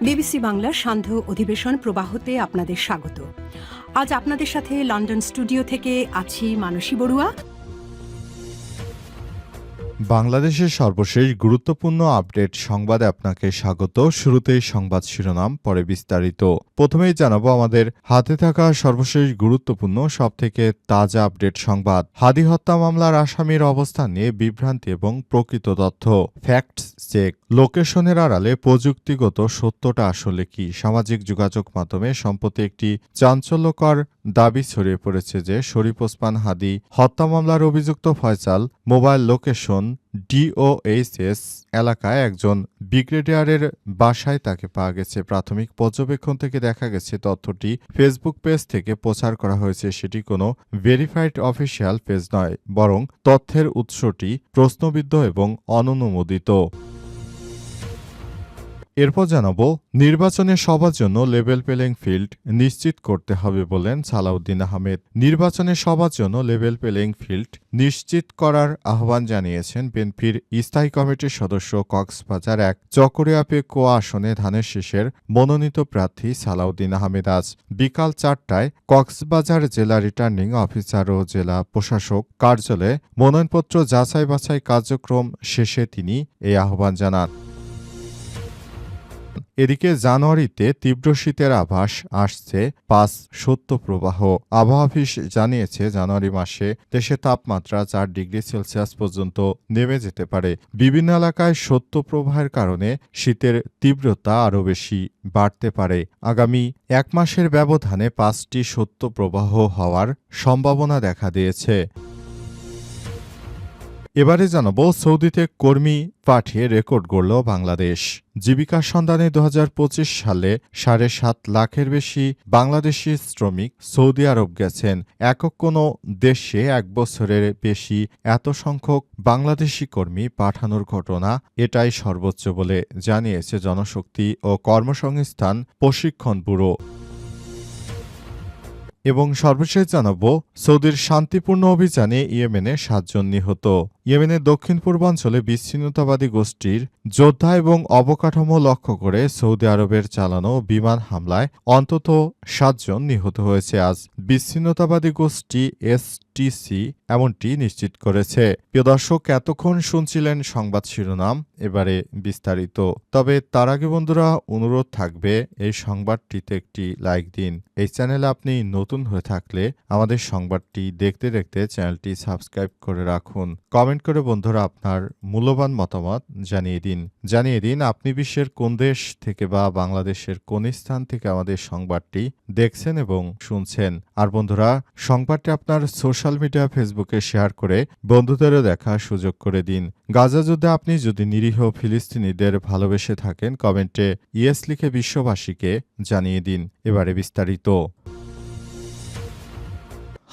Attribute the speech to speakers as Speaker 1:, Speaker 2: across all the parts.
Speaker 1: BBC বাংলার সান্ধ্য অধিবেশন প্রবাহতে আপনাদের স্বাগত। আজ আপনাদের সাথে লন্ডন স্টুডিও থেকে আছি মানসী বড়ুয়া।
Speaker 2: বাংলাদেশের সর্বশেষ গুরুত্বপূর্ণ আপডেট সংবাদে আপনাকে স্বাগত। শুরুতেই সংবাদ শিরোনাম, পরে বিস্তারিত। প্রথমেই জানাবো আমাদের হাতে থাকা সর্বশেষ গুরুত্বপূর্ণ সবথেকে তাজা আপডেট সংবাদ। হাদি হত্যা মামলার আসামির অবস্থান নিয়ে বিভ্রান্তি এবং প্রকৃত তথ্য। Fact check. লোকেশনের আড়ালে প্রযুক্তিগত সত্যটা আসলে কি? সামাজিক যোগাযোগ মাধ্যমে সম্প্রতি একটি চাঞ্চল্যকর দাবি ছড়িয়ে পড়েছে যে শরীফ ওসমান হাদি হত্যা মামলার অভিযুক্ত ফয়সাল মোবাইল লোকেশন ডিওএইচএস এলাকায় একজন ব্রিগেডিয়ারের বাসায় তাকে পাওয়া গেছে। প্রাথমিক পর্যবেক্ষণ থেকে দেখা গেছে তথ্যটি ফেসবুক পেজ থেকে প্রচার করা হয়েছে। সেটি কোনো ভেরিফাইড অফিসিয়াল পেজ নয়, বরং তথ্যের উৎসটি প্রশ্নবিদ্ধ এবং অননুমোদিত। এরপর জানাবো নির্বাচনে সবার জন্য লেভেল প্লেইং ফিল্ড নিশ্চিত করতে হবে বলেন সালাউদ্দিন আহমেদ। নির্বাচনে সবার জন্য লেভেল প্লেইং ফিল্ড নিশ্চিত করার আহ্বান জানিয়েছেন বিএনপির স্থায়ী কমিটির সদস্য কক্সবাজার ১ চকরিয়া পেকুয়া আসনে ধানের শীষের মনোনীত প্রার্থী সালাউদ্দিন আহমেদ আজ বিকাল ৪টায় কক্সবাজার জেলা রিটার্নিং অফিসার ও জেলা প্রশাসক কার্যালয়ে মনোনয়নপত্র যাচাই বাছাই কার্যক্রম শেষে তিনি এই আহ্বান জানান। এদিকে জানুয়ারিতে তীব্র শীতের আভাস আসছে, পাঁচ শৈত্যপ্রবাহ। আবহাওয়া অফিস জানিয়েছে জানুয়ারি মাসে দেশে তাপমাত্রা ৪ ডিগ্রি সেলসিয়াস পর্যন্ত নেমে যেতে পারে। বিভিন্ন এলাকায় শৈত্যপ্রবাহের কারণে শীতের তীব্রতা আরও বেশি বাড়তে পারে। আগামী এক মাসের ব্যবধানে ৫টি শৈত্যপ্রবাহ হওয়ার সম্ভাবনা দেখা দিয়েছে। এবারে জানাবো সৌদিতে কর্মী পাঠিয়ে রেকর্ড গড়ল বাংলাদেশ। জীবিকার সন্ধানে ২০২৫ সালে ৭.৫ লাখের বেশি বাংলাদেশি শ্রমিক সৌদি আরব গেছেন। একক কোনো দেশে এক বছরের বেশি এত সংখ্যক বাংলাদেশি কর্মী পাঠানোর ঘটনা এটাই সর্বোচ্চ বলে জানিয়েছে জনশক্তি ও কর্মসংস্থান প্রশিক্ষণ ব্যুরো। এবং সর্বশেষ জানাবো সৌদির শান্তিপূর্ণ অভিযানে ইয়েমেনে ৭ জন নিহত। ইয়েমেনের দক্ষিণ পূর্বাঞ্চলে বিচ্ছিন্নতাবাদী গোষ্ঠীর যোদ্ধা এবং অবকাঠামো লক্ষ্য করে সৌদি আরবের চালানো বিমান হামলায় অন্তত ৭ জন নিহত হয়েছে। আজ বিচ্ছিন্নতাবাদী গোষ্ঠী এসটিসি এমনটি নিশ্চিত করেছে। প্রিয় দর্শক, এতক্ষণ শুনছিলেন সংবাদ শিরোনাম, এবারে বিস্তারিত। তবে তার আগে বন্ধুরা অনুরোধ থাকবে এই সংবাদটিতে একটি লাইক দিন। এই চ্যানেলে আপনি নতুন হয়ে থাকলে আমাদের সংবাদটি দেখতে দেখতে চ্যানেলটি সাবস্ক্রাইব করে রাখুন। কমেন্ট করে বন্ধুরা আপনার মূল্যবান মতামত জানিয়ে দিন আপনি বিশ্বের কোন দেশ থেকে বা বাংলাদেশের কোন স্থান থেকে আমাদের সংবাদটি দেখছেন এবং শুনছেন। আর বন্ধুরা সংবাদটি আপনার সোশ্যাল মিডিয়া ফেসবুকে শেয়ার করে বন্ধুদেরও দেখার সুযোগ করে দিন। গাজা যুদ্ধে আপনি যদি নিরীহ ফিলিস্তিনিদের ভালোবেসে থাকেন কমেন্টে ইয়েস লিখে বিশ্ববাসীকে জানিয়ে দিন। এবারে বিস্তারিত।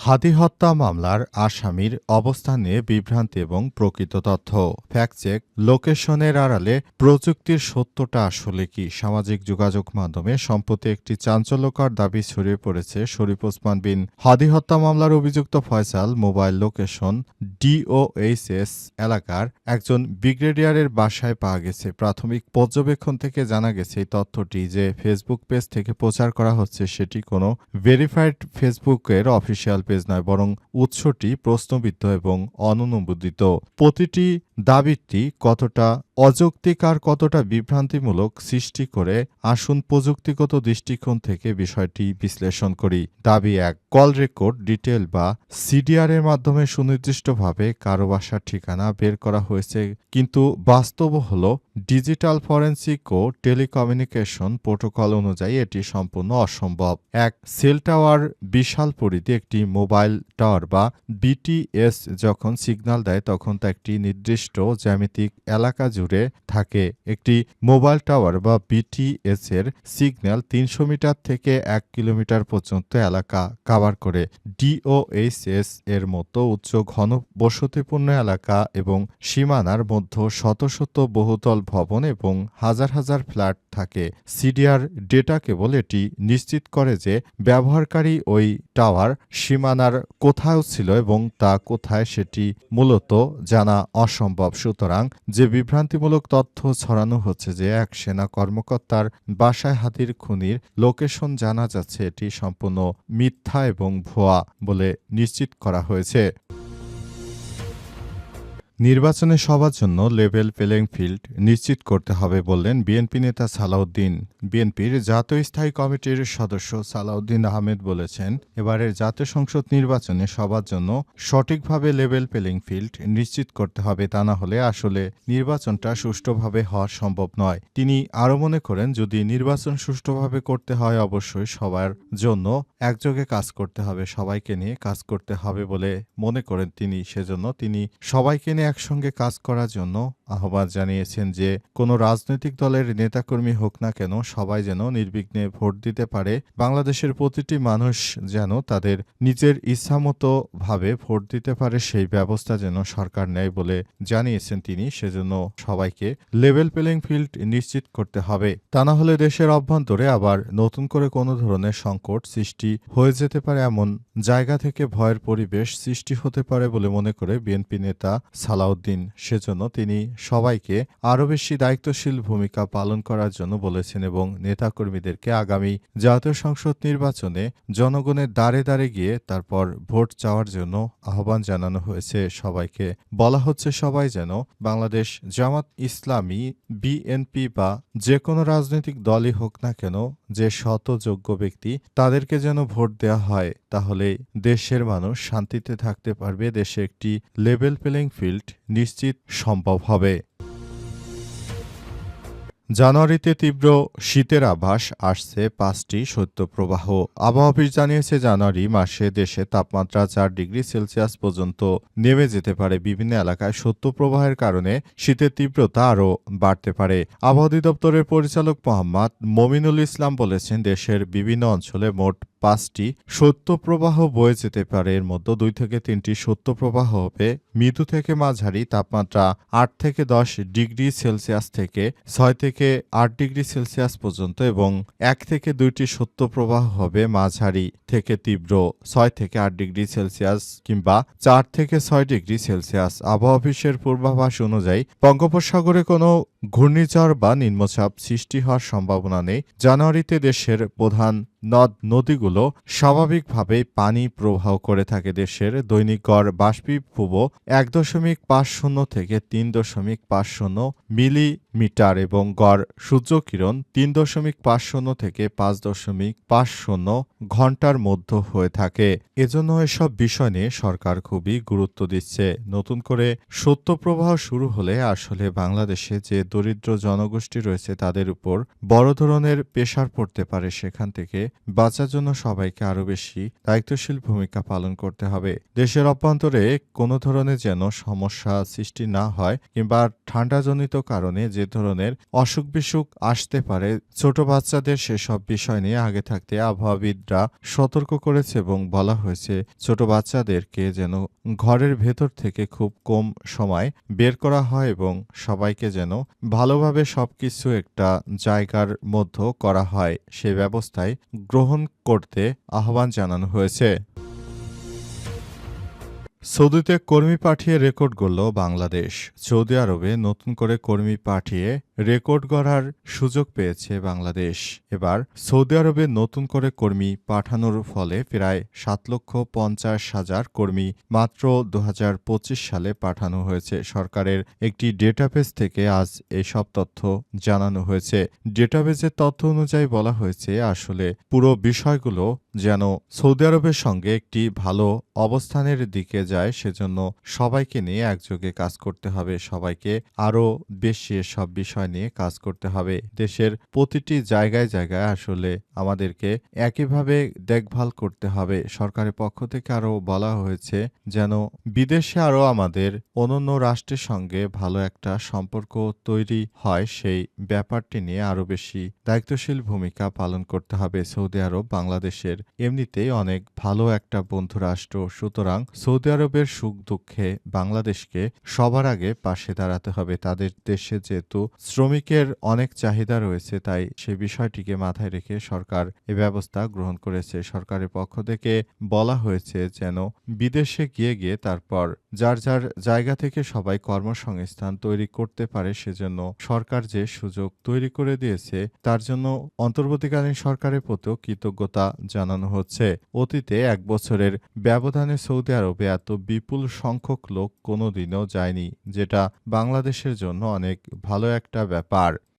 Speaker 2: হাদি হত্যা মামলার আসামির অবস্থান নিয়ে বিভ্রান্তি এবং প্রকৃত তথ্য। Fact check. লোকেশনের আড়ালে প্রযুক্তির সত্যটা আসলে কি? সামাজিক যোগাযোগ মাধ্যমে সম্প্রতি একটি চাঞ্চল্যকর দাবি ছড়িয়ে পড়েছে শরীফ ওসমান বিন হাদি হত্যা মামলার অভিযুক্ত ফয়সাল মোবাইল লোকেশন ডিওএইচএস এলাকার একজন ব্রিগেডিয়ারের বাসায় পাওয়া গেছে। প্রাথমিক পর্যবেক্ষণ থেকে জানা গেছে এই তথ্যটি যে ফেসবুক পেজ থেকে প্রচার করা হচ্ছে সেটি কোনো ভেরিফাইড ফেসবুকের অফিসিয়াল পেজ নয়, বরং উৎসটি প্রশ্নবিদ্ধ এবং অননুমোদিত। প্রতিটি দাবিটি কতটা অযৌক্তিক আর কতটা বিভ্রান্তিমূলক সৃষ্টি করে আসুন প্রযুক্তিগত দৃষ্টিকোণ থেকে বিষয়টি বিশ্লেষণ করি। দাবি ১, কল রেকর্ড ডিটেল বা সিডিআর এর মাধ্যমে সুনির্দিষ্টভাবে কারো বাসার ঠিকানা বের করা হয়েছে, কিন্তু বাস্তব হল ডিজিটাল ফরেনসিক ও টেলিকমিউনিকেশন প্রোটোকল অনুযায়ী এটি সম্পূর্ণ অসম্ভব। ১, সেল টাওয়ার বিশাল পরিধি। একটি মোবাইল টাওয়ার বা বিটিএস যখন সিগন্যাল দেয় তখন তা একটি নির্দিষ্ট জ্যামিতিক এলাকা জুড়ে থাকে। একটি মোবাইল টাওয়ার বা বিটিএস এর সিগন্যাল ৩০০ মিটার থেকে ১ কিলোমিটার পর্যন্ত এলাকা কভার করে। ডিওএইচএস এর মতো উচ্চ ঘন বসতিপূর্ণ এলাকা এবং সীমানার মধ্যে শত শত বহুতল ভবন এবং হাজার হাজার ফ্ল্যাট থাকে। সিডিআর ডেটা কেবল এটি নিশ্চিত করে যে ব্যবহারকারী ওই টাওয়ার সীমা সীমানার কোথাও ছিল এবং তা কোথায় সেটি মূলত জানা অসম্ভব। সুতরাং যে বিভ্রান্তিমূলক তথ্য ছড়ানো হচ্ছে যে এক সেনা কর্মকর্তার বাসায় হাতির খুনির লোকেশন জানা যাচ্ছে, এটি সম্পূর্ণ মিথ্যা এবং ভুয়া বলে নিশ্চিত করা হয়েছে। নির্বাচনে সবার জন্য লেভেল প্লেইং ফিল্ড নিশ্চিত করতে হবে বললেন বিএনপি নেতা সালাউদ্দিন। বিএনপির জাতীয় স্থায়ী কমিটির সদস্য সালাউদ্দিন আহমেদ বলেছেন, এবারের জাতীয় সংসদ নির্বাচনে সবার জন্য সঠিকভাবে লেভেল প্লেইং ফিল্ড নিশ্চিত করতে হবে, তা না হলে আসলে নির্বাচনটা সুষ্ঠুভাবে হওয়া সম্ভব নয়। তিনি আরও মনে করেন, যদি নির্বাচন সুষ্ঠুভাবে করতে হয় অবশ্যই সবার জন্য একযোগে কাজ করতে হবে, সবাইকে নিয়ে কাজ করতে হবে বলে মনে করেন তিনি। সেজন্য তিনি সবাইকে নিয়ে একসঙ্গে কাজ করার জন্য আহ্বান জানিয়েছেন যে কোনো রাজনৈতিক দলের নেতাকর্মী হোক না কেন সবাই যেন নির্বিঘ্নে ভোট দিতে পারে, বাংলাদেশের প্রতিটি মানুষ যেন তাদের নিজের ইচ্ছামতো ভাবে ভোট দিতে পারে, সেই ব্যবস্থা যেন সরকার নেয় বলে জানিয়েছেন তিনি। সেজন্য সবাইকে লেভেল প্লেইং ফিল্ড নিশ্চিত করতে হবে, তা না হলে দেশের অভ্যন্তরে আবার নতুন করে কোনো ধরনের সংকট সৃষ্টি হয়ে যেতে পারে, এমন জায়গা থেকে ভয়ের পরিবেশ সৃষ্টি হতে পারে বলে মনে করে বিএনপি নেতা সালাউদ্দিন। সেজন্য তিনি সবাইকে আরও বেশি দায়িত্বশীল ভূমিকা পালন করার জন্য বলেছেন এবং নেতাকর্মীদেরকে আগামী জাতীয় সংসদ নির্বাচনে জনগণের দ্বারে দ্বারে গিয়ে তারপর ভোট চাওয়ার জন্য আহ্বান জানানো হয়েছে। সবাইকে বলা হচ্ছে সবাই যেন বাংলাদেশ জামাত ইসলামী, বিএনপি বা যে কোনো রাজনৈতিক দলই হোক না কেন যে শত যোগ্য ব্যক্তি তাদেরকে যেন ভোট দেওয়া হয়, তাহলে দেশের মানুষ শান্তিতে থাকতে পারবে, দেশে একটি লেভেল প্লেইং ফিল্ড নিশ্চিত সম্ভব হবে। জানুয়ারিতে তীব্র শীতের আভাস, আসছে 5টি শৈত্যপ্রবাহ। আবহাওয়া অফিস জানিয়েছে জানুয়ারি মাসে দেশে তাপমাত্রা 4 ডিগ্রি সেলসিয়াস পর্যন্ত নেমে যেতে পারে। বিভিন্ন এলাকায় শৈত্যপ্রবাহের কারণে শীতের তীব্রতা আরও বাড়তে পারে। আবহাওয়া অধিদপ্তরের পরিচালক মোহাম্মদ মমিনুল ইসলাম বলেছেন, দেশের বিভিন্ন অঞ্চলে মোট 5টি শৈত্যপ্রবাহ বয়ে যেতে পারে। এর মধ্যে 2 থেকে 3টি শৈত্যপ্রবাহ হবে মৃদু থেকে মাঝারি, তাপমাত্রা 8 থেকে 10 ডিগ্রি সেলসিয়াস থেকে 6 থেকে 8 ডিগ্রি সেলসিয়াস পর্যন্ত এবং 1 থেকে 2টি শৈত্যপ্রবাহ হবে মাঝারি থেকে তীব্র 6 থেকে 8 ডিগ্রি সেলসিয়াস কিংবা 4 থেকে 6 ডিগ্রি সেলসিয়াস। আবহাওয়া অফিসের পূর্বাভাস অনুযায়ী বঙ্গোপসাগরে কোনো ঘূর্ণিঝড় বা নিম্নচাপ সৃষ্টি হওয়ার সম্ভাবনা নেই। জানুয়ারিতে দেশের প্রধান নদ নদীগুলো স্বাভাবিকভাবেই পানি প্রবাহ করে থাকে। দেশের দৈনিক গড় বাষ্পীভূত 1.50 থেকে 3.50 মিলিমিটার এবং গড় সূর্যকিরণ 3.50 থেকে 5.50 ঘন্টার মধ্যে হয়ে থাকে। এজন্য এসব বিষয় নিয়ে সরকার খুবই গুরুত্ব দিচ্ছে। নতুন করে শৈত্যপ্রবাহ শুরু হলে আসলে বাংলাদেশে যে দরিদ্র জনগোষ্ঠী রয়েছে তাদের উপর বড় ধরনের প্রেসার পড়তে পারে। সেখান থেকে বাঁচার জন্য সবাইকে আরও বেশি দায়িত্বশীল ভূমিকা পালন করতে হবে। দেশের অভ্যন্তরে কোনো ধরনের যেন সমস্যা সৃষ্টি না হয় কিংবা ঠান্ডাজনিত কারণে যে ধরনের অসুখ বিসুখ আসতে পারে ছোট বাচ্চাদের, সেসব বিষয় নিয়ে আগে থাকতে আবহাওয়াবিদরা সতর্ক করেছে এবং বলা হয়েছে ছোট বাচ্চাদেরকে যেন ঘরের ভেতর থেকে খুব কম সময় বের করা হয় এবং সবাইকে যেন ভালোভাবে সবকিছু একটা জায়গার মধ্যে করা হয়, সে ব্যবস্থায় গ্রহণ করতে আহ্বান জানানো হয়েছে। সৌদিতে কর্মী পাঠিয়ে রেকর্ড গড়ল বাংলাদেশ। সৌদি আরবে নতুন করে কর্মী পাঠিয়ে রেকর্ড গড়ার সুযোগ পেয়েছে বাংলাদেশ। এবার সৌদি আরবে নতুন করে কর্মী পাঠানোর ফলে প্রায় 7,50,000 কর্মী মাত্র 2025 সালে পাঠানো হয়েছে। সরকারের একটি ডেটাবেস থেকে আজ এসব তথ্য জানানো হয়েছে। ডেটাবেসের তথ্য অনুযায়ী বলা হয়েছে, আসলে পুরো বিষয়গুলো যেন সৌদি আরবের সঙ্গে একটি ভালো অবস্থানের দিকে যায়, সেজন্য সবাইকে নিয়ে একযোগে কাজ করতে হবে, সবাইকে আরও বেশি এসব বিষয় নিয়ে কাজ করতে হবে। দেশের প্রতিটি জায়গায় জায়গায় আসলে আমাদেরকে একইভাবে দেখভাল করতে হবে। সরকারের পক্ষ থেকে আরও বলা হয়েছে যেন বিদেশে আরও আমাদের অন্যান্য রাষ্ট্রের সঙ্গে ভালো একটা সম্পর্ক তৈরি হয়, সেই ব্যাপারটি নিয়ে আরও বেশি দায়িত্বশীল ভূমিকা পালন করতে হবে। সৌদি আরব বাংলাদেশের এমনিতেই অনেক ভালো একটা বন্ধু রাষ্ট্র, সুতরাং সৌদি আরব আরবের সুখ দুঃখে বাংলাদেশকে সবার আগে পাশে দাঁড়াতে হবে। তাদের দেশে যেহেতু শ্রমিকের অনেক চাহিদা রয়েছে, তাই সে বিষয়টিকে মাথায় রেখে সরকার এ ব্যবস্থা গ্রহণ করেছে। সরকারের পক্ষ থেকে বলা হয়েছে যেন বিদেশে গিয়ে তারপর যার জায়গা থেকে সবাই কর্মসংস্থান তৈরি করতে পারে, সেজন্য সরকার যে সুযোগ তৈরি করে দিয়েছে তার জন্য অন্তর্বর্তীকালীন সরকারের প্রতিও কৃতজ্ঞতা জানানো হচ্ছে। অতীতে ১ বছরের ব্যবধানে সৌদি আরবে এত বিপুল সংখ্যক লোক কোনোদিনও যায়নি, যেটা বাংলাদেশের জন্য অনেক ভালো একটা ব্যাপার।